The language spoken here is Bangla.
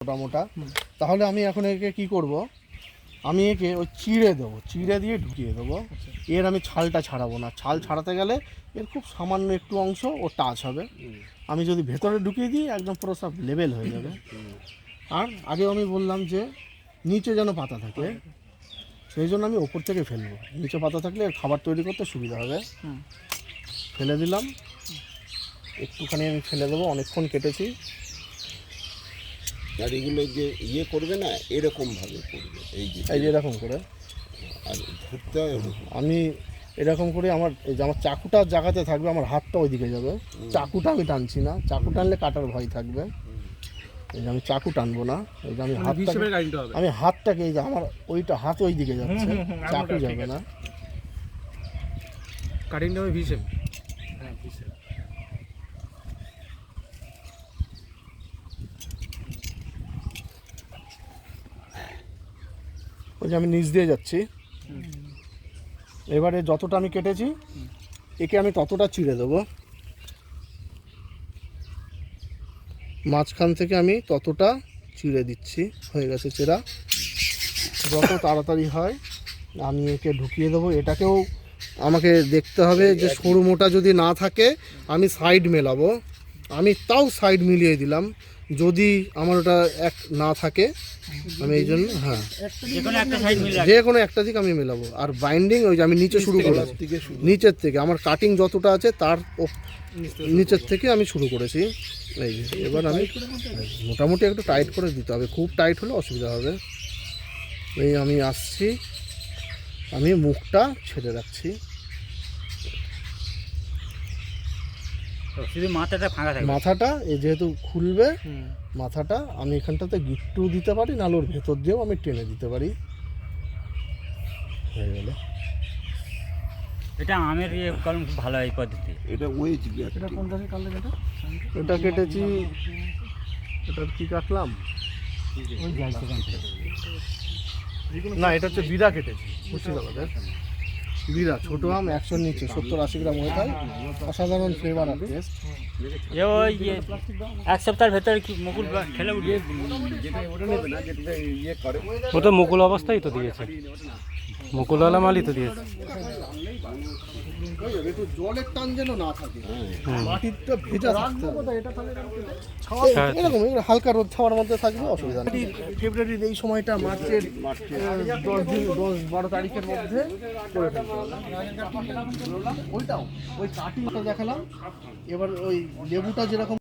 মোটা মোটা। তাহলে আমি এখন একে কি করব, আমি একে ওই চিড়ে দেবো, চিড়ে দিয়ে ঢুকিয়ে দেবো। এর আমি ছালটা ছাড়াবো না, ছাল ছাড়াতে গেলে এর খুব সামান্য একটু অংশ ও টাচ হবে। আমি যদি ভেতরে ঢুকিয়ে দিই একদম পুরো সব লেভেল হয়ে যাবে। আর আগে আমি বললাম যে নিচে যেন পাতা থাকে, সেই জন্য আমি ওপর থেকে ফেলবো। নিচে পাতা থাকলে এর খাবার তৈরি করতে সুবিধা হবে। ফেলে দিলাম, একটুখানি আমি ফেলে দেবো, অনেকক্ষণ কেটেছি। আর এগুলো যে ইয়ে করবে না এরকমভাবে করবে, এই যে এরকম করে। আর ধরতে হয় ওরকম। আমি এরকম করে আমার এই যে আমার চাকুটা জায়গাতে থাকবে, আমার হাতটা ওইদিকে যাবে। চাকুটা আমি টানছি না, চাকু টানলে কাটার ভয় থাকবে। এই যে আমি চাকু টানবো না, এই যে আমি হাতটাকে এই যে আমার ওইটা হাত ওই দিকে যাচ্ছে, চাকু যাবে না। কাটিংটা হবে ভিসেপ। ওই যে আমি নিচ দিয়ে যাচ্ছি। এবারে যতটা আমি কেটেছি একে আমি ততটা চিড়ে দেবো, মাঝখান থেকে আমি ততটা চিড়ে দিচ্ছি। হয়ে গেছে চেরা। যত তাড়াতাড়ি হয় আমি একে ঢুকিয়ে দেবো। এটাকেও আমাকে দেখতে হবে যে সরু মোটা যদি না থাকে আমি সাইড মেলাবো, আমি তাও সাইড মিলিয়ে দিলাম। যদি আমার ওটা এক না থাকে আমি এই জন্য যে কোনো একটা দিক আমি মেলাবো। আর বাইন্ডিং ওই যে আমি নিচে শুরু করেছি, নিচের থেকে আমার কাটিং যতটা আছে তার নিচের থেকে আমি শুরু করেছি। এই যে এবার আমি মোটামুটি একটু টাইট করে দিতে হবে, খুব টাইট হলে অসুবিধা হবে। এই আমি আসছি, আমি মুখটা ছেড়ে রাখছি। শুধু মাথাটা ফাঁকা থাকবে, মাথাটা এই যেহেতু খুলবে, মাথাটা আমি এখানটাতে গিট্টু দিতে পারি, নাহলে ওর ভেতর দিয়েও আমি টেনে দিতে পারি। হয়ে গেল। এটা আমের কলম খুব ভালো এই পদ্ধতি। এটা ওয়েজ এটা কোন গাছে কাটলেন? এটা কেটেছি, এটা কি কাটলাম না, এটা হচ্ছে বিড়া কেটেছি মুর্শিদাবাদের বিড়া। ছোটো আম 100-র নিচে, 70-80 গ্রাম হয়ে যায়। অসাধারণ ফ্লেভার আর টেস্ট। ওই এক সপ্তাহের ভেতরে কি মুকুল খেলে উঠবে? ও তো মুকুল অবস্থায় তো দিয়েছে, মুকুলওয়ালা মালই তো দিয়েছে। একটু জলের টান যেন না থাকে, মাটিটা ভেজা থাকতে হবে। এরকম হালকা রোদ ছাওয়ার মধ্যে থাকবে, অসুবিধা নেই। ফেব্রুয়ারির এই সময়টা, মার্চের 10-12 তারিখের মধ্যে করে ফেলতে হবে। ওইটাও ওই কাটিংটা দেখালাম। এবার ওই লেবুটা যেরকম